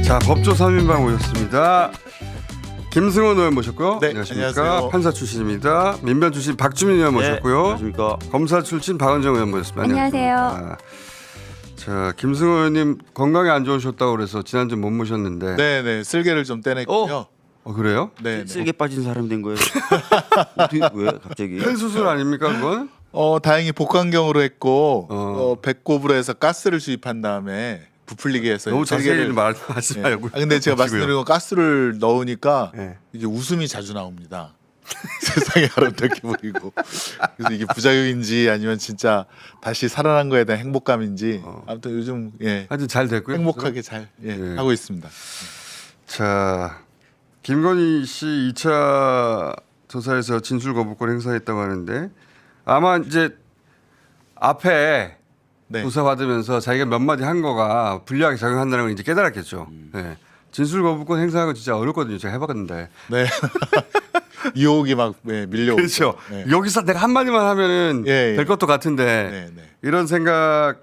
자, 법조 3인방 오셨습니다. 김승원 의원 모셨고요. 네, 안녕하십니까. 안녕하세요. 판사 출신입니다. 민변 출신 박주민 의원 모셨고요. 안녕하십니까. 검사 출신 박은정 의원 모셨습니다. 안녕하세요. 아, 자, 김승원 의원님 건강이 안 좋으셨다고 그래서 지난주 못 모셨는데. 네네 쓸개를 좀 떼냈고요. 그래요? 네. 쓸개 빠진 사람이 된 거예요. 어떻게, 왜 갑자기? 큰 수술 아닙니까 그건? 다행히 복강경으로 했고 어. 배꼽으로 해서 가스를 주입한 다음에 부풀리게 해서 너무 자세히 쓸개를- 말하지 네. 말고. 근데 제가 말씀드린 건 가스를 넣으니까 네. 이제 웃음이 자주 나옵니다. 세상이 아름답게 보이고 그래서 이게 부작용인지 아니면 진짜 다시 살아난 거에 대한 행복감인지 아무튼 요즘 하여튼 잘 됐고요. 행복하게 잘 네. 하고 있습니다. 자, 김건희 씨 2차 조사에서 진술 거부권 행사했다고 하는데 아마 이제 앞에 네. 조사 받으면서 자기가 몇 마디 한 거가 불리하게 작용한다는 걸 이제 깨달았겠죠. 네. 진술 거부권 행사하고 진짜 어렵거든요. 제가 해봤는데. 네. 유혹이 막 밀려오고 그렇죠. 네. 여기서 내가 한 마디만 하면은 예. 될 것도 같은데 네, 네. 이런 생각을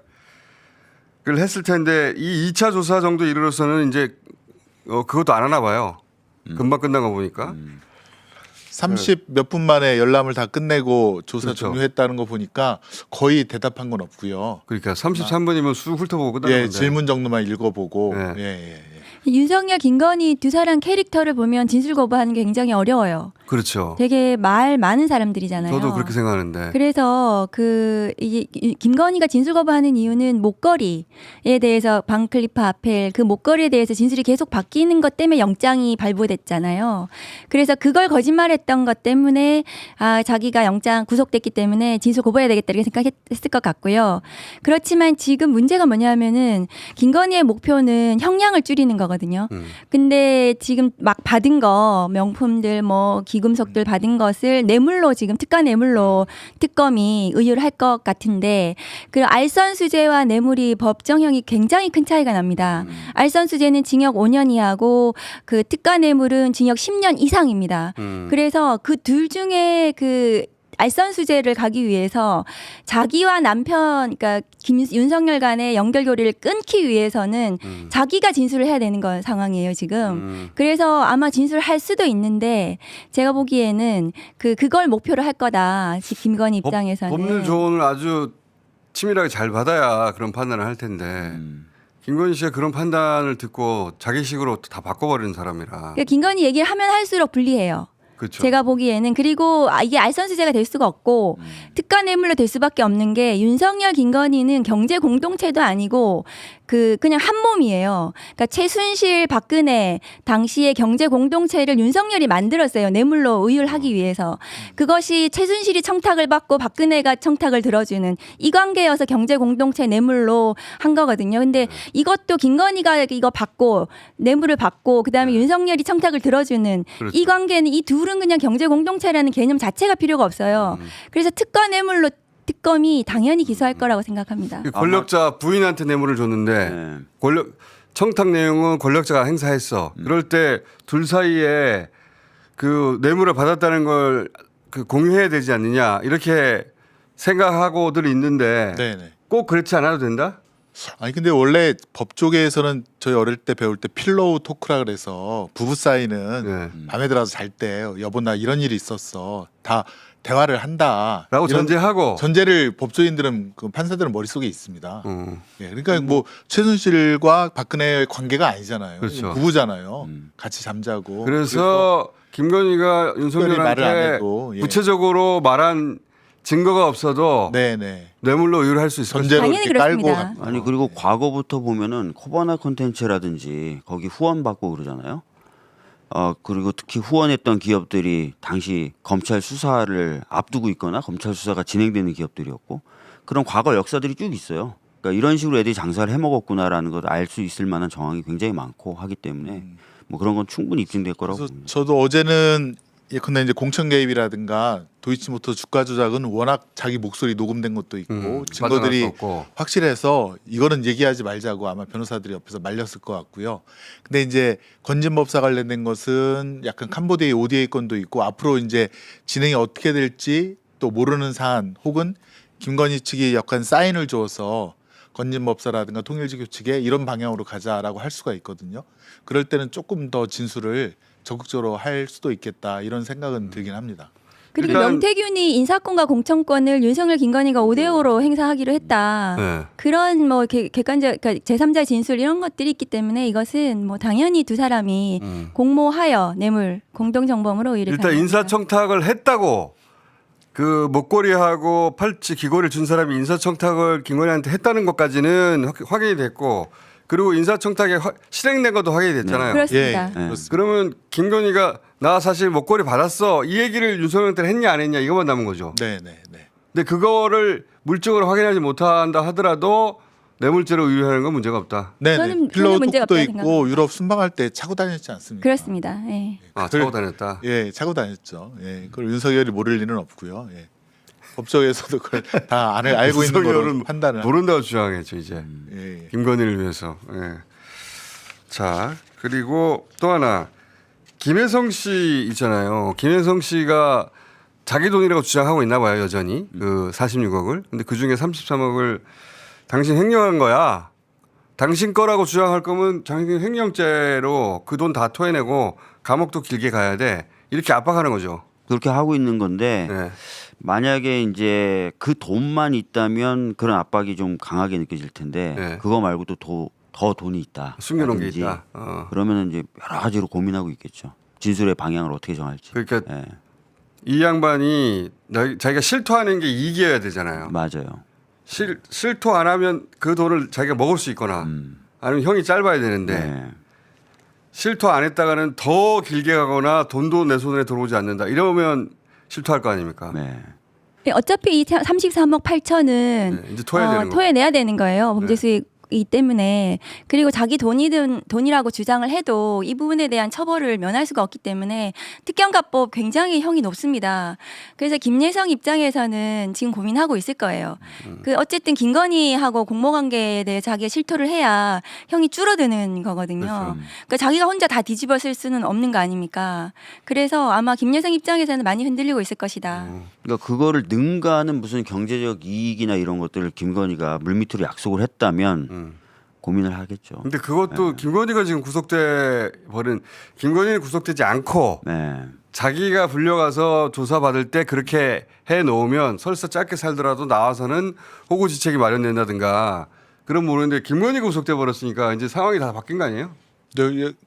했을 텐데 이 2차 조사 정도 이르러서는 이제 그것도 안 하나 봐요. 금방 끝난 거 보니까. 30 몇 분 만에 열람을 다 끝내고 조사 그렇죠. 종료했다는 거 보니까 거의 대답한 건 없고요. 그러니까 33분이면 쑥 훑어보고 끝나는 예, 건데. 질문 정도만 읽어보고 네. 예. 윤석열, 김건희 두 사람 캐릭터를 보면 진술 거부하는 게 굉장히 어려워요. 그렇죠. 되게 말 많은 사람들이잖아요. 저도 그렇게 생각하는데. 그래서 이게 김건희가 진술 거부하는 이유는 목걸이에 대해서 방클리프 아펠 그 목걸이에 대해서 진술이 계속 바뀌는 것 때문에 영장이 발부됐잖아요. 그래서 그걸 거짓말했던 것 때문에 자기가 영장 구속됐기 때문에 진술 거부해야 되겠다 이렇게 생각했을 것 같고요. 그렇지만 지금 문제가 뭐냐면은 김건희의 목표는 형량을 줄이는 거거든요. 근데 지금 막 받은 거 명품들 뭐 기금속들 받은 것을 뇌물로 지금 특가 뇌물로 특검이 의율 할 것 같은데 그 알선수재와 뇌물이 법정형이 굉장히 큰 차이가 납니다. 알선수재는 징역 5년 이하고 그 특가 뇌물은 징역 10년 이상입니다. 그래서 그 둘 중에 그 알선수재를 가기 위해서 자기와 남편, 그러니까 윤석열 간의 연결고리를 끊기 위해서는 자기가 진술을 해야 되는 건 상황이에요, 지금. 그래서 아마 진술을 할 수도 있는데 제가 보기에는 그걸 목표로 할 거다. 김건희 입장에서는. 법률 조언을 아주 치밀하게 잘 받아야 그런 판단을 할 텐데 김건희 씨가 그런 판단을 듣고 자기식으로 다 바꿔버리는 사람이라. 그러니까 김건희 얘기를 하면 할수록 불리해요. 그렇죠. 제가 보기에는. 그리고 이게 알선수재가 될 수가 없고 특가 뇌물로 될 수밖에 없는 게 윤석열 김건희는 경제 공동체도 아니고 그냥 한 몸이에요. 그러니까 최순실 박근혜 당시에 경제 공동체를 윤석열이 만들었어요. 뇌물로 의율하기 위해서. 그것이 최순실이 청탁을 받고 박근혜가 청탁을 들어주는 이 관계여서 경제 공동체 뇌물로 한 거거든요. 근데 이것도 김건희가 이거 받고 뇌물을 받고 그다음에 윤석열이 청탁을 들어주는 그렇죠. 이 관계는 이 둘은 그냥 경제 공동체라는 개념 자체가 필요가 없어요. 그래서 특가 뇌물로 특검이 당연히 기소할 거라고 생각합니다. 권력자 부인한테 뇌물을 줬는데 네. 청탁 내용은 권력자가 행사했어. 그럴 때 둘 사이에 그 뇌물을 받았다는 걸 공유해야 되지 않느냐 이렇게 생각하고들 있는데 네네. 꼭 그렇지 않아도 된다? 아니 근데 원래 법조계에서는 저희 어릴 때 배울 때 필로우 토크라 그래서 부부 사이는 밤에 들어서 잘 때 여보 나 이런 일이 있었어 다 대화를 한다 라고 이런 전제하고 전제를 법조인들은 그 판사들은 머릿속에 있습니다. 예, 그러니까 뭐 최순실과 박근혜의 관계가 아니잖아요. 그렇죠. 부부잖아요. 같이 잠자고. 그래서 김건희가 특별히 말을 안 윤석열한테 해도, 예. 구체적으로 말한 증거가 없어도 네네. 뇌물로 의율할 수 있을 전제로 당연히 이렇게 깔고 그렇습니다. 가- 아니 그리고 과거부터 보면은 코바나 콘텐츠라든지 거기 후원 받고 그러잖아요. 그리고 특히 후원했던 기업들이 당시 검찰 수사를 앞두고 있거나 검찰 수사가 진행되는 기업들이었고 그런 과거 역사들이 쭉 있어요. 그러니까 이런 식으로 애들이 장사를 해먹었구나라는 걸 알 수 있을 만한 정황이 굉장히 많고 하기 때문에 뭐 그런 건 충분히 입증될 거라고 그래서 봅니다. 저도 어제는 예컨대 이제 공천 개입이라든가 도이치모터 주가 조작은 워낙 자기 목소리 녹음된 것도 있고 빠져나갈 증거들이 수 없고. 확실해서 이거는 얘기하지 말자고 아마 변호사들이 옆에서 말렸을 것 같고요. 근데 이제 건진법사 관련된 것은 약간 캄보디아 ODA 건도 있고 앞으로 이제 진행이 어떻게 될지 또 모르는 사안 혹은 김건희 측이 약간 사인을 줘서 건진법사라든가 통일지교 측에 이런 방향으로 가자라고 할 수가 있거든요. 그럴 때는 조금 더 진술을 적극적으로 할 수도 있겠다 이런 생각은 들긴 합니다. 그리고 일단- 명태균이 인사권과 공천권을 윤석열, 김건희가 5대5로 행사하기로 했다. 네. 그런 뭐 객관적, 그러니까 제3자 진술 이런 것들이 있기 때문에 이것은 뭐 당연히 두 사람이 공모하여 뇌물 공동정범으로 이를 일단 인사청탁을 했다고 그 목걸이하고 팔찌 귀걸이를 준 사람이 인사청탁을 김건희한테 했다는 것까지는 확인이 됐고 그리고 인사청탁에 실행된 것도 확인이 됐잖아요. 그렇습니다. 그렇습니다. 그러면 김건희가 나 사실 목걸이 받았어 이 얘기를 윤석열한테 했냐 안 했냐 이것만 남은 거죠. 네. 근데 그거를 물증으로 확인하지 못한다 하더라도 뇌물죄로 의뢰하는 건 문제가 없다. 네. 저는 필로우 문제가 토크도 없다고 있고 생각합니다. 유럽 순방할 때 차고 다녔지 않습니까? 그렇습니다. 예. 아, 차고 다녔다. 예, 차고 다녔죠. 예, 그걸 윤석열이 모를 리는 없고요. 예. 법조에서도 그걸 다 알고 있는 거로 윤석열은 판단을. 모른다고 주장했죠 이제. 예. 김건희를 위해서. 예. 자 그리고 또 하나 김혜성 씨 있잖아요. 김혜성 씨가 자기 돈이라고 주장하고 있나 봐요 여전히 그 46억을. 근데 그 중에 33억을 당신 횡령한 거야. 당신 거라고 주장할 거면 당신 횡령죄로 그 돈 다 토해내고 감옥도 길게 가야 돼. 이렇게 압박하는 거죠. 그렇게 하고 있는 건데 네. 만약에 이제 그 돈만 있다면 그런 압박이 좀 강하게 느껴질 텐데 네. 그거 말고도 더 돈이 있다. 숨겨놓은 게 라든지 있다. 그러면 이제 여러 가지로 고민하고 있겠죠. 진술의 방향을 어떻게 정할지. 그러니까 예, 이 양반이 자기가 실토하는 게 이익이어야 되잖아요. 맞아요. 실토 안 하면 그 돈을 자기가 먹을 수 있거나 아니면 형이 짧아야 되는데 네. 실토 안 했다가는 더 길게 가거나 돈도 내 손에 들어오지 않는다. 이러면 실토할 거 아닙니까? 네. 어차피 이 33억 8천은 네, 이제 토해야 되는 거. 토해내야 되는 거예요. 범죄 네. 수익이기 때문에. 그리고 자기 돈이라고 주장을 해도 이 부분에 대한 처벌을 면할 수가 없기 때문에 특경가법 굉장히 형이 높습니다. 그래서 김예성 입장에서는 지금 고민하고 있을 거예요. 그 어쨌든 김건희하고 공모관계에 대해 자기가 실토를 해야 형이 줄어드는 거거든요. 그렇죠. 그러니까 자기가 혼자 다 뒤집어 쓸 수는 없는 거 아닙니까? 그래서 아마 김예성 입장에서는 많이 흔들리고 있을 것이다. 그러니까 그거를 능가하는 무슨 경제적 이익이나 이런 것들을 김건희가 물밑으로 약속을 했다면 고민을 하겠죠. 근데 그것도 김건희가 지금 구속돼 버린 김건희는 구속되지 않고 네. 자기가 불려가서 조사받을 때 그렇게 해 놓으면 설사 짧게 살더라도 나와서는 호구지책이 마련된다든가 그런 모르는데 김건희 구속돼 버렸으니까 이제 상황이 다 바뀐 거 아니에요?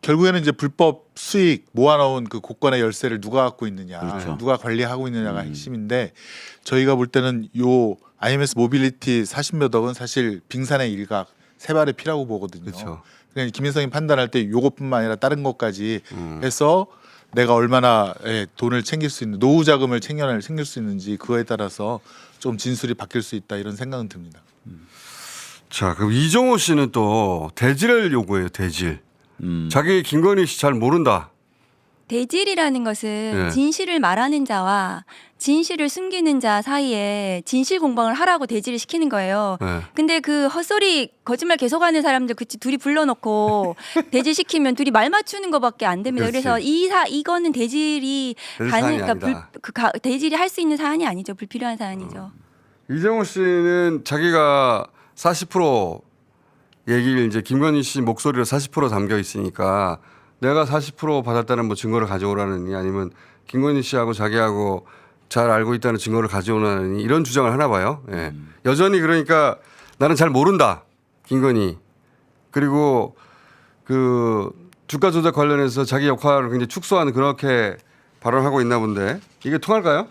결국에는 이제 불법 수익 모아놓은 그 고권의 열쇠를 누가 갖고 있느냐, 그렇죠. 누가 관리하고 있느냐가 핵심인데 저희가 볼 때는 요 IMS 모빌리티 40몇 억은 사실 빙산의 일각 세발의 피라고 보거든요. 그렇죠. 그러니까 김인성이 판단할 때 요것뿐만 아니라 다른 것까지 해서 내가 얼마나 돈을 챙길 수 있는 노후 자금을 챙길 수 있는지 그거에 따라서 좀 진술이 바뀔 수 있다 이런 생각은 듭니다. 자, 그럼 이종호 씨는 또 대질을 요구해요. 대질. 자기 김건희 씨 잘 모른다. 대질이라는 것은 네. 진실을 말하는 자와 진실을 숨기는 자 사이에 진실 공방을 하라고 대질을 시키는 거예요. 네. 근데 그 헛소리 거짓말 계속하는 사람들 둘이 불러놓고 대질 시키면 둘이 말 맞추는 것밖에 안 됩니다. 그렇지. 그래서 이거는 대질이 대질 사안이 아니다. 대질이 할 수 있는 사안이 아니죠. 불필요한 사안이죠. 이종호 씨는 자기가 40% 얘기를 이제 김건희 씨 목소리로 40% 담겨 있으니까 내가 40% 받았다는 뭐 증거를 가져오라느니 아니면 김건희 씨하고 자기하고 잘 알고 있다는 증거를 가져오라느니 이런 주장을 하나 봐요. 예. 여전히 그러니까 나는 잘 모른다. 김건희. 그리고 그 주가 조작 관련해서 자기 역할을 굉장히 축소하는 그렇게 발언하고 있나 본데 이게 통할까요?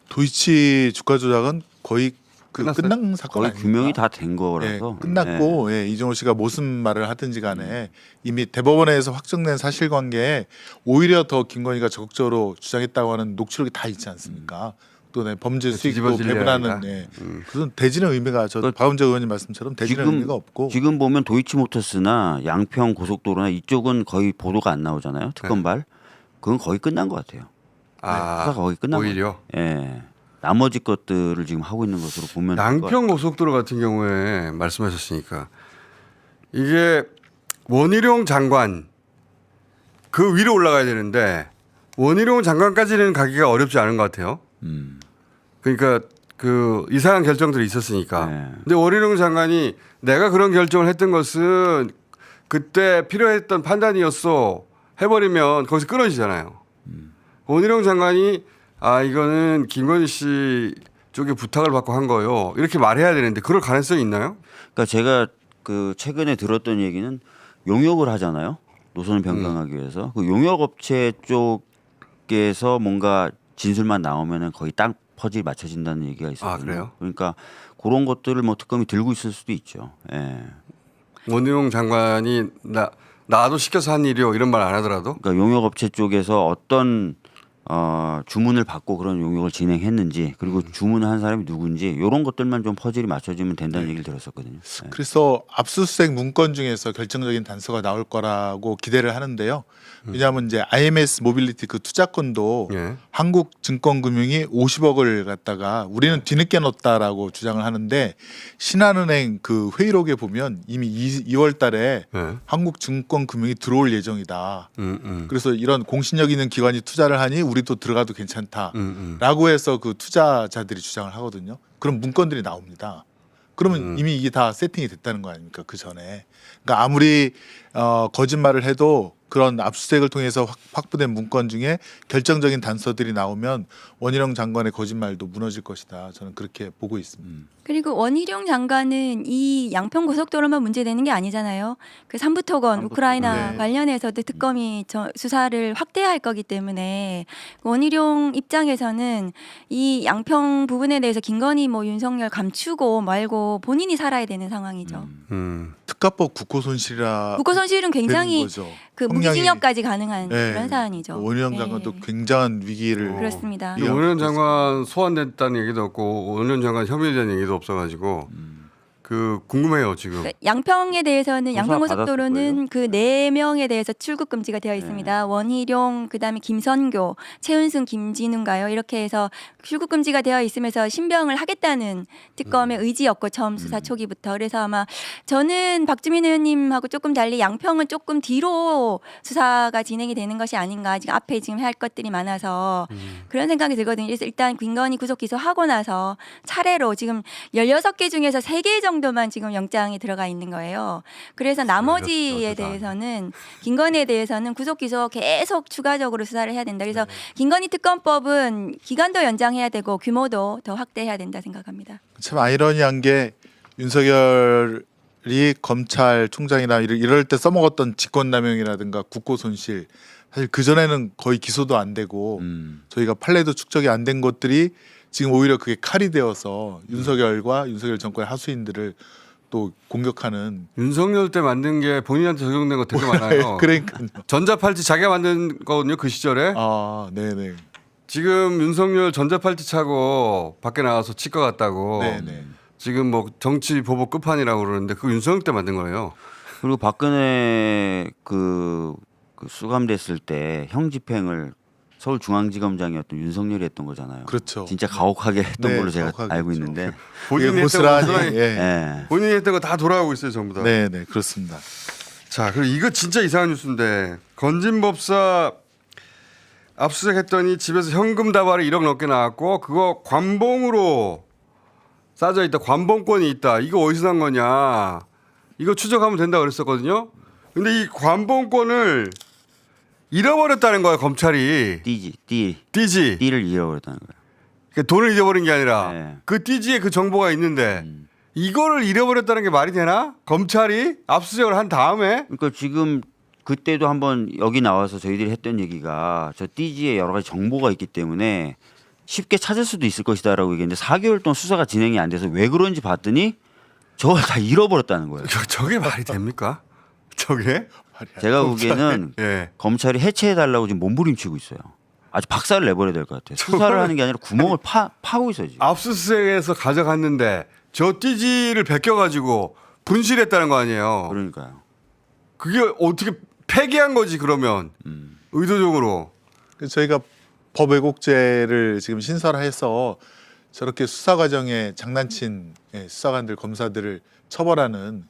도이치 주가 조작은 거의 끝났어요? 끝난 사건 거의 아닙니까? 규명이 다 된 예, 거라서 끝났고 이종호 씨가 무슨 말을 하든지 간에 이미 대법원에서 확정된 사실관계에 오히려 더 김건희가 적극적으로 주장했다고 하는 녹취록이 다 있지 않습니까? 또 범죄 수익도 뒤집어질 배분하는 이야기가. 그런 대지는 의미가 저 박은재 의원님 말씀처럼 대지는 의미가 없고 지금 보면 도이치모터스나 양평 고속도로나 이쪽은 거의 보도가 안 나오잖아요. 특검발. 그건 거의 끝난 것 같아요. 수사가 거의 끝난 것 오히려. 같아요. 예. 나머지 것들을 지금 하고 있는 것으로 보면 될것 같아요. 양평 고속도로 같은 경우에 말씀하셨으니까 이게 원희룡 장관 그 위로 올라가야 되는데 원희룡 장관까지는 가기가 어렵지 않은 것 같아요. 그러니까 그 이상한 결정들이 있었으니까. 네. 근데 원희룡 장관이 내가 그런 결정을 했던 것은 그때 필요했던 판단이었어 해버리면 거기서 끊어지잖아요. 원희룡 장관이 이거는 김건희 씨 쪽에 부탁을 받고 한 거요. 이렇게 말해야 되는데 그럴 가능성이 있나요? 그러니까 제가 그 최근에 들었던 얘기는 용역을 하잖아요. 노선을 변경하기 위해서 그 용역 업체 쪽에서 뭔가 진술만 나오면은 거의 땅 퍼즐이 맞춰진다는 얘기가 있었거든요. 그래요? 그러니까 그런 것들을 뭐 특검이 들고 있을 수도 있죠. 예. 원희룡 장관이 나도 시켜서 한 일이요 이런 말 안 하더라도 그러니까 용역 업체 쪽에서 어떤 주문을 받고 그런 용역을 진행했는지 그리고 주문을 한 사람이 누군지 이런 것들만 좀 퍼즐이 맞춰지면 된다는 얘기를 들었었거든요. 예. 그래서 압수수색 문건 중에서 결정적인 단서가 나올 거라고 기대를 하는데요. 왜냐하면 이제 IMS 모빌리티 그 투자권도 예. 한국증권금융이 50억을 갖다가 우리는 뒤늦게 넣었다라고 주장을 하는데 신한은행 그 회의록에 보면 이미 2월 달에 예. 한국증권금융이 들어올 예정이다. 그래서 이런 공신력 있는 기관이 투자를 하니 우리도 들어가도 괜찮다라고 해서 그 투자자들이 주장을 하거든요. 그런 문건들이 나옵니다. 그러면 이미 이게 다 세팅이 됐다는 거 아닙니까? 그 전에. 그러니까 아무리 거짓말을 해도 그런 압수수색을 통해서 확보된 문건 중에 결정적인 단서들이 나오면 원희룡 장관의 거짓말도 무너질 것이다. 저는 그렇게 보고 있습니다. 그리고 원희룡 장관은 이 양평 고속도로만 문제되는 게 아니잖아요. 그 삼부토건 우크라이나 네. 관련해서도 특검이 수사를 확대할 거기 때문에 원희룡 입장에서는 이 양평 부분에 대해서 김건희 뭐 윤석열 감추고 말고 본인이 살아야 되는 상황이죠. 특가법 국고손실이라 국고손실은 굉장히 거죠. 그 형량이- 무기징역까지 가능한 네. 그런 사안이죠. 원희룡 장관도 굉장한 위기를 그렇습니다. 예. 원희룡 장관 소환됐다는 얘기도 없고 원희룡 장관 혐의에 대한 얘기도 없어가지고 그 궁금해요 지금. 그러니까 양평에 대해서는 조사 양평 받았을 고속도로는 그 4명에 대해서 출국 금지가 되어 있습니다. 원희룡 그다음에 김선교, 최은순, 김진우인가요? 이렇게 해서 출국 금지가 되어 있으면서 신병을 하겠다는 특검의 의지였고 처음 수사 초기부터. 그래서 아마 저는 박주민 의원님하고 조금 달리 양평은 조금 뒤로 수사가 진행이 되는 것이 아닌가. 아직 앞에 지금 할 것들이 많아서 그런 생각이 들거든요. 그래서 일단 김건희 구속 기소하고 나서 차례로 지금 16개 중에서 3개 정도만 지금 영장이 들어가 있는 거예요. 그래서 나머지에 16개다. 대해서는 김건희에 대해서는 구속 기소 계속 추가적으로 수사를 해야 된다. 그래서 김건희 특검법은 기간도 연장해야 되고 규모도 더 확대해야 된다 생각합니다. 참 아이러니한 게 윤석열이 검찰총장이나 이럴 때 써먹었던 직권남용이라든가 국고손실 사실 그 전에는 거의 기소도 안 되고 저희가 판례도 축적이 안 된 것들이 지금 오히려 그게 칼이 되어서 윤석열과 윤석열 정권의 하수인들을 또 공격하는 윤석열 때 만든 게 본인한테 적용된 거 되게 많아요. 그러니까요. 전자팔찌 자기가 만든 거거든요 그 시절에. 아, 네네. 지금 윤석열 전자팔찌 차고 밖에 나가서 치과 갔다고. 네네. 지금 뭐 정치 보복 끝판이라고 그러는데 그거 윤석열 때 만든 거예요. 그리고 박근혜 그 수감됐을 때 형 집행을 서울중앙지검장이었던 윤석열이 했던 거잖아요. 그렇죠. 진짜 가혹하게 했던 네, 걸로 제가 가혹하게 알고 했죠. 있는데. 본인이 이게 했던 거 고스란히 고스란히- 예. 예. 본인이 했던 거 다 돌아가고 있어요 전부 다. 네네 그렇습니다. 자, 그리고 이거 진짜 이상한 뉴스인데 건진법사 압수수색했더니 집에서 현금 다발이 1억 넘게 나왔고 그거 관봉으로 싸져 있다. 관봉권이 있다. 이거 어디서 난 거냐? 이거 추적하면 된다 그랬었거든요. 근데 이 관봉권을 잃어버렸다는 거야 검찰이. 띠지. 띠를 잃어버렸다는 거예요. 그러니까 돈을 잃어버린 게 아니라 네. 그 띠지에 그 정보가 있는데 이거를 잃어버렸다는 게 말이 되나? 검찰이 압수수색을 한 다음에 그러니까 지금 그때도 한번 여기 나와서 저희들이 했던 얘기가 저 띠지에 여러 가지 정보가 있기 때문에 쉽게 찾을 수도 있을 것이다라고 얘기했는데 4개월 동안 수사가 진행이 안 돼서 왜 그런지 봤더니 저걸 다 잃어버렸다는 거예요. 저게 말이 됩니까? 저게? 제가 보기에는 예. 검찰이 해체해달라고 지금 몸부림치고 있어요. 아주 박살을 내버려야 될 것 같아요. 수사를 하는 게 아니라 구멍을 파고 있어요 지금. 압수수색에서 가져갔는데 저 띠지를 베껴가지고 분실했다는 거 아니에요. 그러니까요. 그게 어떻게 폐기한 거지 그러면 의도적으로. 그래서 저희가 법 왜곡죄를 지금 신설해서 저렇게 수사 과정에 장난친 수사관들 검사들을 처벌하는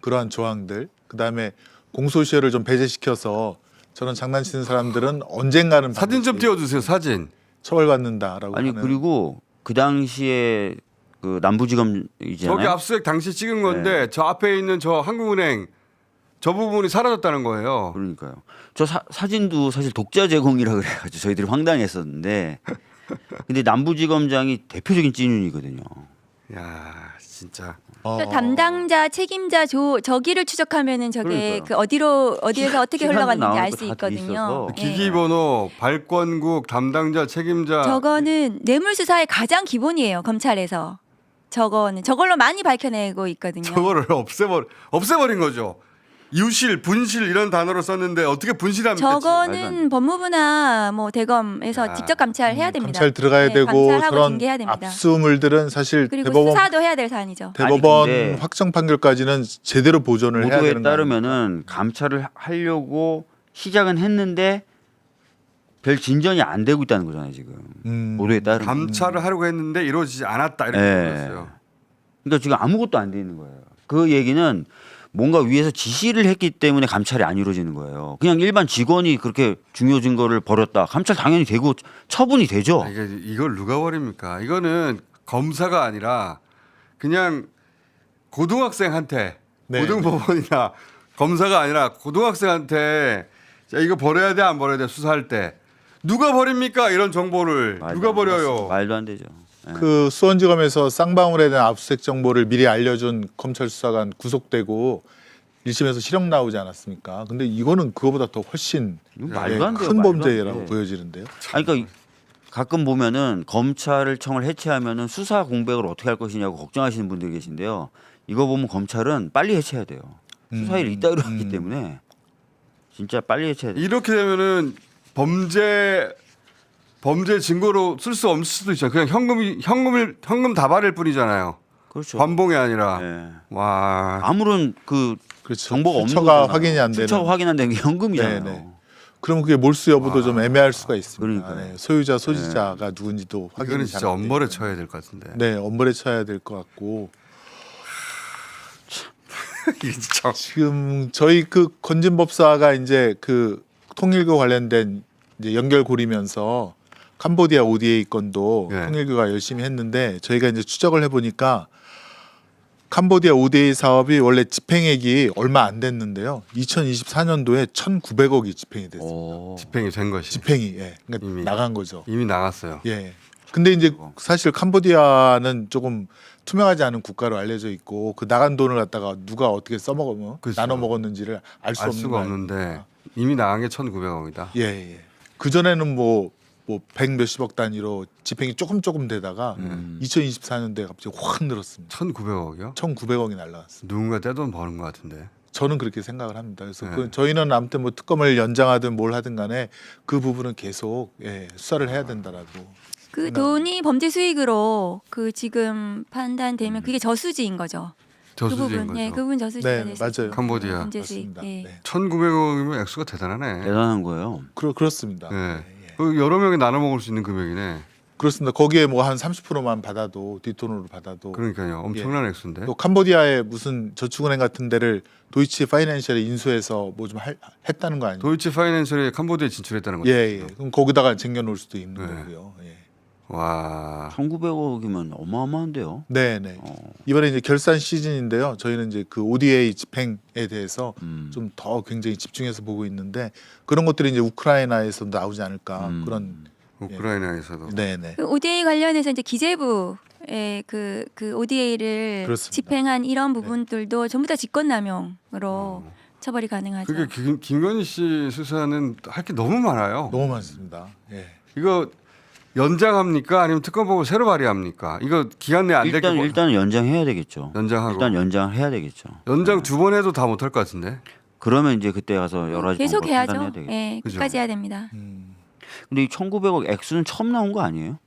그러한 조항들, 그 다음에 공소시효를 좀 배제시켜서 저런 장난치는 사람들은 언젠가는 사진 좀 반드시 띄워주세요 사진. 처벌받는다라고 아니 하는. 그리고 그 당시에 그 남부지검이잖아요. 저기 압수수색 당시 찍은 건데 저 앞에 있는 저 한국은행 저 부분이 사라졌다는 거예요. 그러니까요. 저 사진도 사실 독자 제공이라 그래가지고 저희들이 황당했었는데, 근데 남부지검장이 대표적인 찐윤이거든요. 야 진짜. 그러니까 담당자, 책임자, 저기를 추적하면은 저게 그러니까요. 그 어디에서 어떻게 시간도 흘러갔는지 나오고 알 수 다 돼 있거든요. 있어서. 예. 기기번호, 발권국, 담당자, 책임자. 저거는 뇌물 수사의 가장 기본이에요. 검찰에서 저걸로 많이 밝혀내고 있거든요. 저거를 없애버린 거죠. 유실, 분실 이런 단어로 썼는데 어떻게 분실합니까? 말도 안 저거는 법무부나 뭐 대검에서 야. 직접 감찰해야 됩니다. 감찰 들어가야 네, 되고 감찰하고 그런 징계해야 됩니다. 압수물들은 사실 그리고 대법원 수사도 해야 될 사안이죠. 대법원 아니, 근데 확정 판결까지는 제대로 보존을 해야 보도에 되는 거 아닙니까? 따르면은 감찰을 하려고 시작은 했는데 별 진전이 안 되고 있다는 거잖아요 지금. 보도에 따르면. 감찰을 하려고 했는데 이루어지지 않았다 이렇게 예. 보였어요. 그러니까 지금 아무것도 안 돼 있는 거예요. 그 얘기는 뭔가 위에서 지시를 했기 때문에 감찰이 안 이루어지는 거예요. 그냥 일반 직원이 그렇게 중요 증거를 버렸다. 감찰 당연히 되고 처분이 되죠. 아, 이걸 누가 버립니까? 이거는 검사가 아니라 그냥 고등학생한테 네. 고등법원이나 검사가 아니라 고등학생한테 자, 이거 버려야 돼 안 버려야 돼 수사할 때 누가 버립니까? 이런 정보를 말도 누가 안 버려요? 되죠. 말도 안 되죠. 예. 그 수원지검에서 쌍방울에 대한 압수수색 정보를 미리 알려준 검찰 수사관 구속되고 1심에서 실형 나오지 않았습니까? 근데 이거는 그거보다 더 훨씬 이거 말도 안 돼요. 큰 말도 안 범죄라고 돼. 보여지는데요. 아니, 그러니까 가끔 보면은 검찰청을 해체하면은 수사 공백을 어떻게 할 것이냐고 걱정하시는 분들이 계신데요. 이거 보면 검찰은 빨리 해체해야 돼요. 수사일을 이따위로 하기 때문에 진짜 빨리 해체해야 돼요. 이렇게 되면은 범죄 증거로 쓸 수 없을 수도 있잖아요. 그냥 현금 다발일 뿐이잖아요. 그렇죠. 관봉이 아니라 예. 와 아무런 그 그렇죠. 정보가 없는 출처가 거잖아요. 확인이 안 되는. 출처가 확인 안 되는 게 현금이잖아요. 네, 네. 그럼 그게 몰수 여부도 좀 애매할 수가 있습니다. 그러니까요. 네, 소유자 소지자가 누군지도 확인이 이거는 잘 진짜 안 되기 엄벌에 때문에. 쳐야 될 것 같은데. 네, 엄벌에 쳐야 될 것 같고 이게 진짜 지금 저희 그 건진법사가 이제 그 통일교 관련된 이제 연결고리면서 캄보디아 ODA 건도 네. 통일교가 열심히 했는데 저희가 이제 추적을 해보니까 캄보디아 ODA 사업이 원래 집행액이 얼마 안 됐는데요. 2024년도에 1,900억이 집행이 됐습니다. 오. 집행이 된 것이 집행이 그러니까 이미. 나간 거죠. 이미 나갔어요. 예. 근데 이제 사실 캄보디아는 조금 투명하지 않은 국가로 알려져 있고 그 나간 돈을 갖다가 누가 어떻게 써먹으면 그렇죠. 나눠 먹었는지를 알 수 알 없는 수가 거 없는데 아닙니까? 이미 나간 게 1,900억이다. 예, 예. 그 전에는 뭐 100 몇십억 단위로 집행이 조금 되다가 2024년도에 갑자기 확 늘었습니다. 1,900억이요? 1,900억이 날라갔습니다. 누군가 떼돈 버는 것 같은데. 저는 그렇게 생각을 합니다. 그래서 네. 저희는 아무튼 뭐 특검을 연장하든 뭘 하든 간에 그 부분은 계속 수사를 해야 된다라고. 그 돈이 범죄 수익으로 그 지금 판단되면 그게 저수지인 거죠. 저수지인 그 부분, 거죠. 예, 그 부분 저수지가 네, 될 수 맞아요. 있어요. 캄보디아. 범죄 수익. 맞습니다. 예. 네. 1,900억이면 액수가 대단하네. 대단한 거예요. 그렇습니다. 네. 예. 그 여러 명이 나눠 먹을 수 있는 금액이네. 그렇습니다. 거기에 뭐 한 30%만 받아도 뒷돈으로 받아도 그러니까요. 엄청난 액수인데. 또 캄보디아의 무슨 저축은행 같은 데를 도이치 파이낸셜에 인수해서 뭐 좀 했다는 거 아니에요? 도이치 파이낸셜이 캄보디아에 진출했다는 거죠. 예, 예. 그럼 거기다가 쟁여놓을 수도 있는 네. 거고요. 예. 와. 1,900억이면 어마어마한데요. 네, 네. 이번에 이제 결산 시즌인데요. 저희는 이제 그 ODA 집행에 대해서 좀 더 굉장히 집중해서 보고 있는데 그런 것들이 이제 우크라이나에서 나오지 않을까 그런. 우크라이나에서도. 네, 네. 그 ODA 관련해서 이제 기재부의 그 ODA를 그렇습니다. 집행한 이런 부분들도 전부 다 직권남용으로 처벌이 가능하죠. 그게 김건희 씨 수사는 할 게 너무 많아요. 너무 많습니다. 예. 이거 연장합니까? 아니면 특검법을 새로 발의합니까? 이거 기간 내에 안 될까? 일단 연장해야 되겠죠. 연장하고. 일단 연장해야 되겠죠. 연장 2번 해도 다 못할 것 같은데. 그러면 이제 그때 가서 여러 가지 계속 방법을 해야죠. 판단해야 되겠죠. 예, 그죠. 끝까지 해야 됩니다. 근데 이 1,900억 액수는 처음 나온 거 아니에요?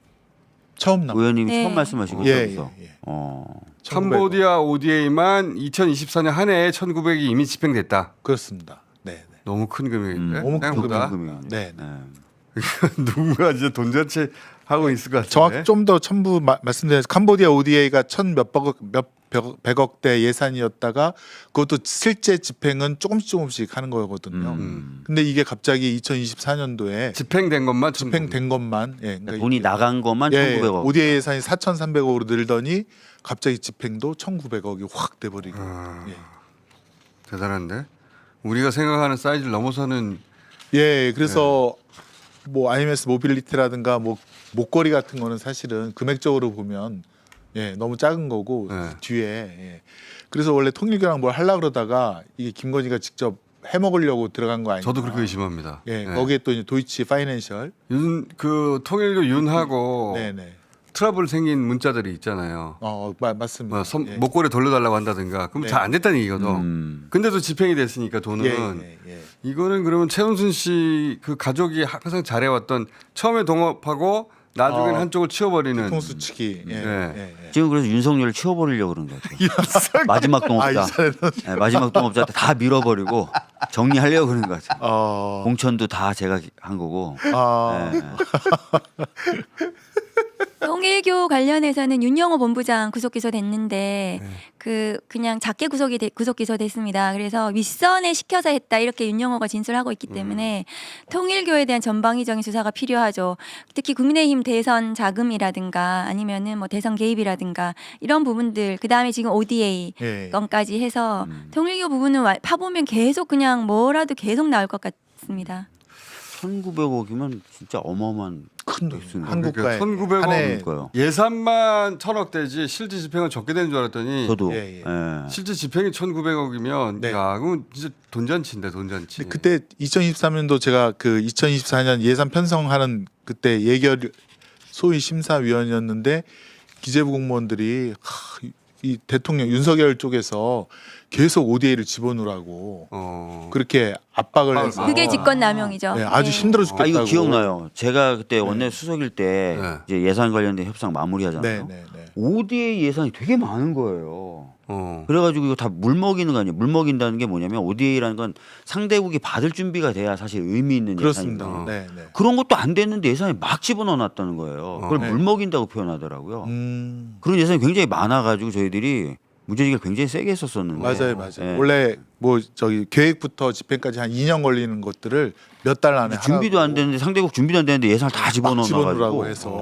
처음 나. 의원님이 네. 처음 말씀하시고 예, 여기서. 예, 예. 어. 캄보디아 ODA만 2024년 한 해에 1,900이 이미 집행됐다. 그렇습니다. 네, 네. 너무 큰 금액인데. 너무 큰 생각보다 금액이네. 네, 네. 누군가 이제 돈 잔치 하고 있을 것 같은데. 정확 좀 더 첨부 말씀드려서 캄보디아 ODA가 몇 100억대 예산이었다가 그것도 실제 집행은 조금씩 하는 거거든요. 근데 이게 갑자기 2024년도에 집행된 것만 집행된 것만 그러니까 돈이 나간 것만 예, 1,900억. ODA 예산이 4,300억으로 늘더니 갑자기 집행도 1,900억이 확 돼버리고. 예. 대단한데 우리가 생각하는 사이즈를 넘어서는 예, 그래서 뭐 IMS 모빌리티라든가 뭐 목걸이 같은 거는 사실은 금액적으로 보면 너무 작은 거고 네. 뒤에 그래서 원래 통일교랑 뭘 하려 그러다가 이게 김건희가 직접 해먹으려고 들어간 거 아니냐. 저도 그렇게 의심합니다. 예, 네. 거기에 또 이제 도이치 파이낸셜. 그 통일교 윤하고 네네. 트러블 생긴 문자들이 있잖아요. 맞습니다. 뭐 예. 목걸이 돌려달라고 한다든가 그럼 네. 잘 안 됐다는 얘기거든. 근데도 집행이 됐으니까 돈은 예. 이거는 그러면 최은순 씨 그 가족이 항상 잘해왔던 처음에 동업하고 나중에는 한쪽을 치워버리는 통수치기. 네. 지금 그래서 윤석열을 치워버리려고 그런 것 같아요. 마지막 동업자. 네, 마지막 동업자 다 밀어버리고 정리하려고 그런 것 같아요. 공천도 다 제가 한 거고. 네. 통일교 관련해서는 윤영호 본부장 구속 기소됐는데 그냥 작게 구속 기소됐습니다. 그래서 윗선에 시켜서 했다 이렇게 윤영호가 진술하고 있기 때문에 통일교에 대한 전방위적인 수사가 필요하죠. 특히 국민의힘 대선 자금이라든가 아니면은 뭐 대선 개입이라든가 이런 부분들 그다음에 지금 ODA 건까지 해서 통일교 부분은 파보면 계속 그냥 뭐라도 계속 나올 것 같습니다. 1,900억이면 진짜 어마어마한 큰 돈. 액수네요. 한국가에 1,900억 한 해. 그러니까요. 예산만 1,000억대지 실제 집행은 적게 되는 줄 알았더니 저도 예. 예. 실제 집행이 1,900억이면 네. 야 그건 진짜 돈잔치인데 돈잔치. 그때 2023년도 제가 그 2024년 예산 편성하는 그때 예결 소위 심사위원이었는데 기재부 공무원들이 이 대통령 윤석열 쪽에서 계속 ODA를 집어넣으라고 그렇게 압박을 해서 그게 직권남용이죠. 네, 아주 네. 힘들어 죽겠다고. 이거 기억나요. 제가 그때 원내 수석일 때 네. 이제 예산 관련된 협상 마무리하잖아요. 네. ODA 예산이 되게 많은 거예요. 그래가지고 이거 다 물 먹이는 거 아니에요. 물 먹인다는 게 뭐냐면 ODA라는 건 상대국이 받을 준비가 돼야 사실 의미 있는 그렇습니다. 예산이거든요. 네. 그런 것도 안 됐는데 예산에 막 집어넣어놨다는 거예요. 그걸 물 먹인다고 표현하더라고요. 그런 예산이 굉장히 많아가지고 저희들이 문제제기를 굉장히 세게 했었었는데. 맞아요. 예. 원래 뭐 저기 계획부터 집행까지 한 2년 걸리는 것들을 몇 달 안에 준비도 하라고 안 되는데 상대국 준비도 안 되는데 예산을 다 집어넣으라고 집어넣어가지고 해서.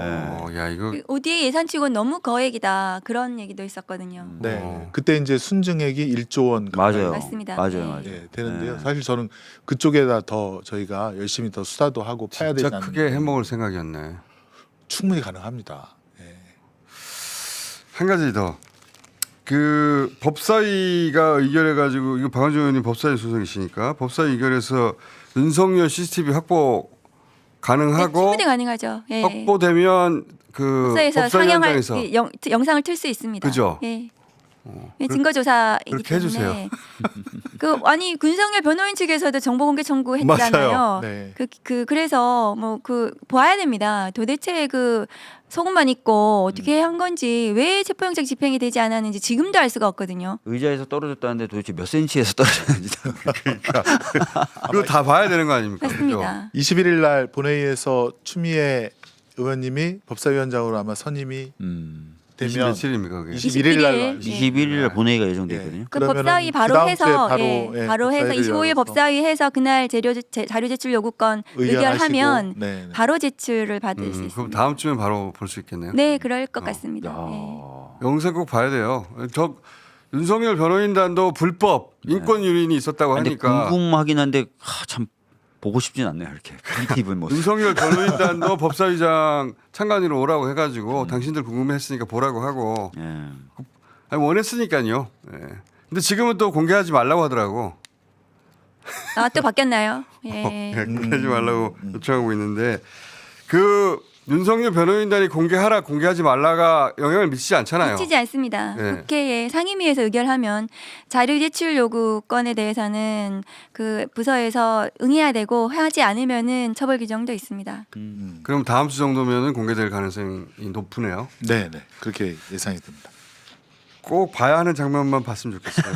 야 이거 ODA 예산치고는 너무 거액이다 그런 얘기도 있었거든요. 네. 그때 이제 순증액이 1조 원 맞아요. 맞습니다. 맞아요. 되는데요. 사실 저는 그쪽에다 더 저희가 열심히 더 수사도 하고 파야 되지 진짜 않나. 크게 해먹을 생각이었네. 충분히 가능합니다. 한 가지 더. 그 법사위가 의결해가지고 이거 박원준 의원님 법사위 소속이시니까 법사위 의결해서 윤석열 CCTV 확보 가능하고 충분히 가능하죠. 예. 확보되면 그 법사에서 법사위 상영할 현장에서 영상을 틀 수 있습니다. 그죠? 예. 예, 증거조사이기 그렇게 해주세요. 때문에 아니 윤석열 변호인 측에서도 정보공개 청구했잖아요. 맞아요. 네. 그래서 뭐 봐야 됩니다. 도대체 그 소금만 있고 어떻게 한 건지 왜 체포영장 집행이 되지 않았는지 지금도 알 수가 없거든요. 의자에서 떨어졌다는데 도대체 몇 센치에서 떨어졌는지. 그거 다 봐야 되는 거 아닙니까? 그죠? 맞습니다. 21일 날 본회의에서 추미애 의원님이 법사위원장으로 아마 선임이 20 되면 며칠입니까 그게? 21일 날 21일 본회의가 예정돼 있거든요. 그 그러면은 법사위 바로 그다음 해서 주에 바로 해서 법사위를 25일 열어서 법사위 해서 그날 자료 제출 요구권 의결하시고, 의결하면 네. 바로 제출을 받을 수 그럼 있습니다. 다음 주면 바로 볼 수 있겠네요. 네, 그럴 것 같습니다. 네. 영상 꼭 봐야 돼요. 저 윤석열 변호인단도 불법 인권 유린이 있었다고 근데 하니까 궁금하긴 한데 참 보고 싶진 않네요. 이렇게 입은 모습. 윤석열 변호인단도 법사위장 참관으로 오라고 해가지고 당신들 궁금해했으니까 보라고 하고 예. 아니, 원했으니까요. 예. 근데 지금은 또 공개하지 말라고 하더라고. 또 바뀌었나요? 예. 공개하지 말라고 요청하고 있는데 그 윤석열 변호인단이 공개하지 말라가 영향을 미치지 않잖아요. 미치지 않습니다. 네. 국회에 상임위에서 의결하면 자료 제출 요구권에 대해서는 그 부서에서 응해야 되고 하지 않으면은 처벌 규정도 있습니다. 그럼 다음 주 정도면은 공개될 가능성이 높으네요. 네, 그렇게 예상이 됩니다. 꼭 봐야 하는 장면만 봤으면 좋겠어요.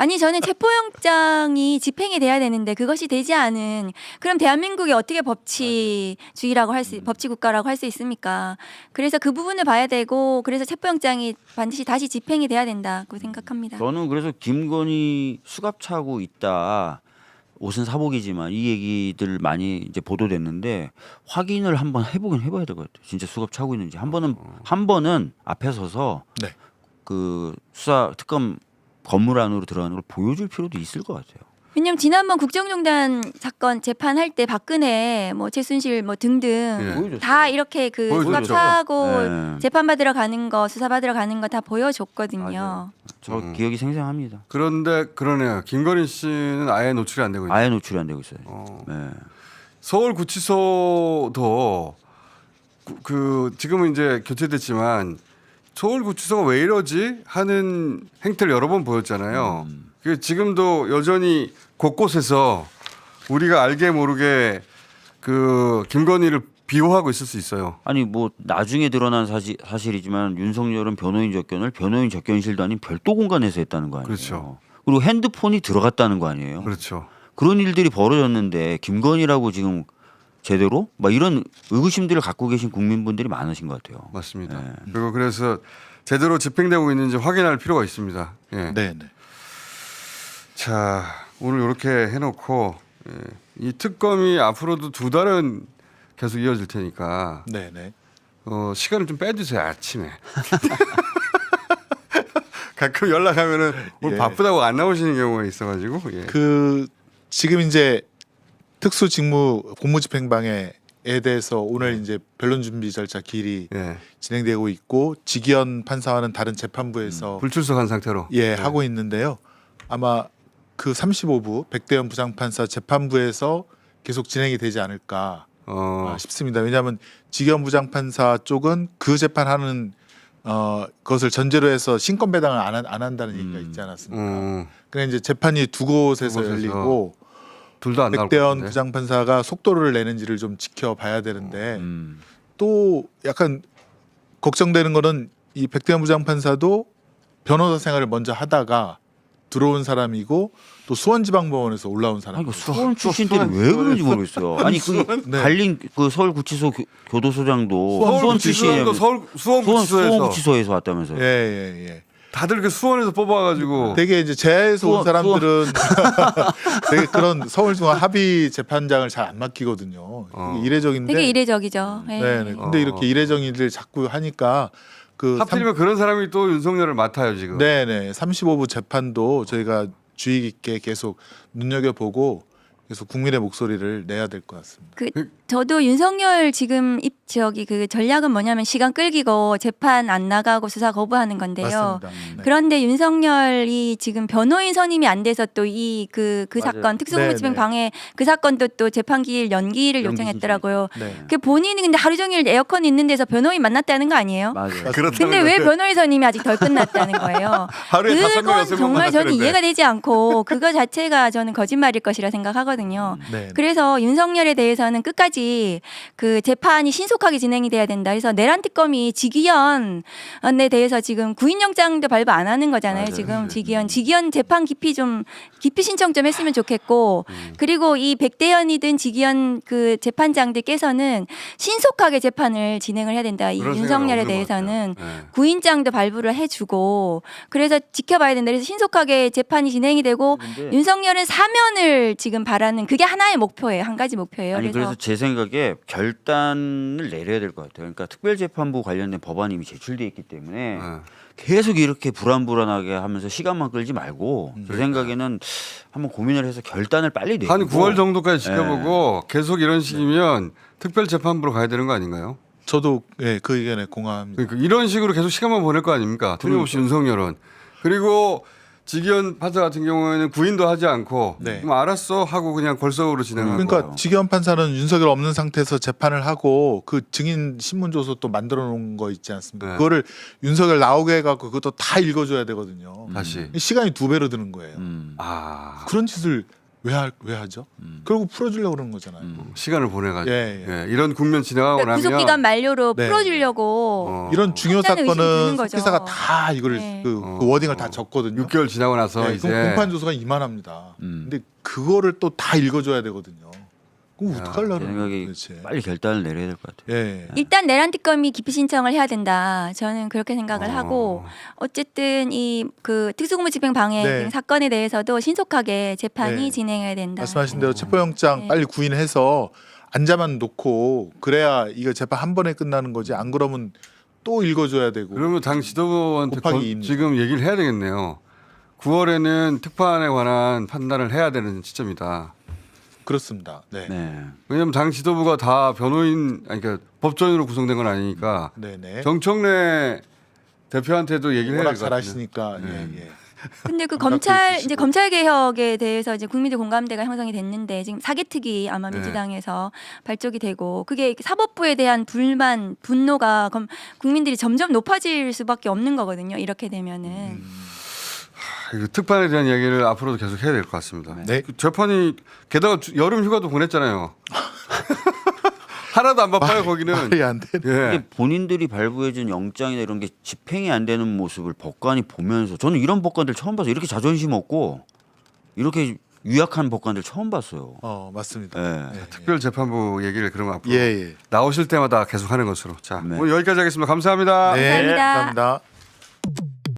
아니 저는 체포영장이 집행이 돼야 되는데 그것이 되지 않은 그럼 대한민국이 어떻게 법치주의라고 할 수 법치국가라고 할 수 있습니까? 그래서 그 부분을 봐야 되고 그래서 체포영장이 반드시 다시 집행이 돼야 된다고 생각합니다. 저는 그래서 김건희 수갑 차고 있다. 옷은 사복이지만 이 얘기들 많이 이제 보도됐는데 확인을 한번 해봐야 될 것 같아요. 진짜 수갑 차고 있는지 한 번은 앞에 서서 네. 그 수사 특검 건물 안으로 들어가는 걸 보여줄 필요도 있을 것 같아요. 왜냐면 지난번 국정농단 사건 재판할 때 박근혜 뭐 최순실 뭐 등등 예. 보여줬어요. 다 이렇게 그 보여줬죠. 수갑 차고 예. 재판 받으러 가는 거 수사 받으러 가는 거 다 보여줬거든요. 맞아요. 저 기억이 생생합니다. 그런데 그러네요. 김건희 씨는 아예 노출이 안 되고 있네요. 아예 노출이 안 되고 있어요. 어. 네. 서울구치소도 지금은 이제 교체됐지만 서울구치소가 왜 이러지 하는 행태를 여러 번 보였잖아요. 그 지금도 여전히 곳곳에서 우리가 알게 모르게 그 김건희를 비호하고 있을 수 있어요. 아니 뭐 나중에 드러난 사실이지만 윤석열은 변호인 접견을 변호인 접견실도 아닌 별도 공간에서 했다는 거 아니에요. 그렇죠. 그리고 핸드폰이 들어갔다는 거 아니에요. 그렇죠. 그런 일들이 벌어졌는데 김건희라고 지금 제대로 막 이런 의구심들을 갖고 계신 국민분들이 많으신 것 같아요. 맞습니다. 네. 그리고 그래서 제대로 집행되고 있는지 확인할 필요가 있습니다. 예. 네, 네. 자, 오늘 이렇게 해놓고 이 특검이 앞으로도 2달은 계속 이어질 테니까 네, 네. 시간을 좀 빼주세요. 아침에. 가끔 연락하면은 오늘 예. 바쁘다고 안 나오시는 경우가 있어가지고. 예. 그 지금 이제 특수직무 공무집행방해에 대해서 오늘 이제 변론 준비 절차 기일이 예. 진행되고 있고 지기현 판사와는 다른 재판부에서 불출석한 상태로. 예 하고 있는데요. 아마 그 35부 백대현 부장판사 재판부에서 계속 진행이 되지 않을까 싶습니다. 왜냐하면 지기현 부장판사 쪽은 그 재판하는 것을 전제로 해서 신권 배당을 안 한다는 얘기가 있지 않았습니까? 그러니까 이제 재판이 두 곳에서 두 곳에서. 열리고 둘 다 안 나올 것 백대현 같은데. 부장판사가 속도를 내는지를 좀 지켜봐야 되는데 음. 또 약간 걱정되는 거는 이 백대현 부장판사도 변호사 생활을 먼저 하다가 들어온 사람이고 또 수원지방법원에서 올라온 아니 사람이고 그 수원 출신들이 왜 그런지 모르겠어요. 아니 그 네. 갈린 그 서울구치소 교도소장도 수원 서울구치소장도 출신이에요. 수원구치소에서 수원구치소에서 왔다면서요. 예. 다들 이렇게 수원에서 뽑아가지고 되게 이제 제야에서 온 수원- 사람들은 되게 그런 서울중앙 합의 재판장을 잘 안 맡기거든요. 이게 이례적인데. 되게 이례적이죠. 예. 네. 근데 이렇게 이례적인 일을 자꾸 하니까 그 하필이면 그런 사람이 또 윤석열을 맡아요 지금. 네네 35부 재판도 저희가 주의 깊게 계속 눈여겨보고 계속 국민의 목소리를 내야 될 것 같습니다. 저도 윤석열 지금 그 전략은 뭐냐면 시간 끌기고 재판 안 나가고 수사 거부하는 건데요. 맞습니다. 네. 그런데 윤석열이 지금 변호인 선임이 안 돼서 또 그 맞아요. 사건 특수공무집행 네, 네. 방해 그 사건도 또 재판 기일 연기를 연기 요청했더라고요. 네. 그 본인이 근데 하루 종일 에어컨 있는 데서 변호인 만났다는 거 아니에요? 맞아요. 근데 왜 변호인 선임이 아직 덜 끝났다는 거예요? 하루에 5명, 그건 6명 정말 저는 만났다는데. 이해가 되지 않고 그거 자체가 저는 거짓말일 것이라 생각하거든요. 네. 그래서 윤석열에 대해서는 끝까지 그 재판이 신속하게 진행이 돼야 된다. 그래서 내란 특검이 지기현에 대해서 지금 구인영장도 발부 안 하는 거잖아요. 맞아요. 지금 지기현 재판 깊이 신청 좀 했으면 좋겠고 그리고 이 백대현이든 지기현 그 재판장들께서는 신속하게 재판을 진행을 해야 된다. 이 그런 윤석열에 생각은 없는 것 대해서는 같아요. 네. 구인장도 발부를 해주고 그래서 지켜봐야 된다. 그래서 신속하게 재판이 진행이 되고 근데 윤석열은 사면을 지금 바라는 그게 하나의 목표예요. 한 가지 목표예요. 아니 그래서 제 생각에 결단을 내려야 될 것 같아요. 그러니까 특별재판부 관련된 법안이 이미 제출돼 있기 때문에 네. 계속 이렇게 불안불안하게 하면서 시간만 끌지 말고 제 생각에는 한번 고민을 해서 결단을 빨리 내고 한 9월 정도까지 지켜보고 계속 이런 식이면 특별재판부로 가야 되는 거 아닌가요? 저도 예, 그 의견에 공감합니다. 그러니까 이런 식으로 계속 시간만 보낼 거 아닙니까? 틀림없이 윤석열은. 그리고 지기현 판사 같은 경우에는 구인도 하지 않고 네. 그럼 알았어 하고 그냥 골석으로 진행하고. 그러니까 지기현 판사는 윤석열 없는 상태에서 재판을 하고 그 증인 신문조서 또 만들어 놓은 거 있지 않습니까? 네. 그거를 윤석열 나오게 해갖고 그것도 다 읽어줘야 되거든요. 다시. 시간이 2배로 드는 거예요. 아. 그런 짓을 왜 하죠? 그리고 풀어주려고 그러는 거잖아요. 시간을 보내가지고 예, 예. 이런 국면 지나가고 그러니까 나면 구속기간 만료로 네. 풀어주려고 이런 중요 한다는 의심이 드는 사건은 거죠. 속기사가 다 이거를 네. 그 워딩을 다 적거든요. 6개월 지나고 나서 네, 이제 그럼 공판 조서가 이만합니다. 근데 그거를 또 다 읽어줘야 되거든요. 그럼 어떡하려고 제 그러는 생각에 거예요, 도대체. 빨리 결단을 내려야 될 것 같아요. 예. 일단 내란 특검이 기피 신청을 해야 된다. 저는 그렇게 생각을 하고 어쨌든 이 그 특수공무집행 방해 네. 등 사건에 대해서도 신속하게 재판이 네. 진행해야 된다. 말씀하신 대로 체포영장 네. 빨리 구인해서 안자만 놓고 그래야 이거 재판 한 번에 끝나는 거지. 안 그러면 또 읽어줘야 되고. 그러면 당 지도부한테 곱하기 거- 이입니다. 지금 얘기를 해야 되겠네요. 9월에는 특파안에 관한 판단을 해야 되는 시점이다. 그렇습니다. 네. 네. 왜냐하면 당 지도부가 다 변호인, 아니 그러니까 법조인으로 구성된 건 아니니까 네네. 정청래 대표한테도 얘기를 해야 워낙 될 것 같아요. 잘하시니까 네. 예. 근데 그 감각도 검찰 있으시고. 이제 검찰 개혁에 대해서 이제 국민들 공감대가 형성이 됐는데 지금 사개특위 아마 네. 민주당에서 발족이 되고 그게 사법부에 대한 불만 분노가 국민들이 점점 높아질 수밖에 없는 거거든요. 이렇게 되면은 이거 특판에 대한 이야기를 앞으로도 계속 해야 될 것 같습니다. 네. 그 재판이 게다가 여름 휴가도 보냈잖아요. 하나도 안 바빠요 거기는. 말이 안 돼. 예. 근데 본인들이 발부해준 영장이나 이런 게 집행이 안 되는 모습을 법관이 보면서 저는 이런 법관들 처음 봤어요. 이렇게 자존심 없고 이렇게 유약한 법관들 처음 봤어요. 맞습니다. 예. 예. 특별재판부 얘기를 그러면 앞으로 예. 나오실 때마다 계속 하는 것으로. 자, 네. 오늘 여기까지 하겠습니다. 감사합니다. 네. 감사합니다. 감사합니다.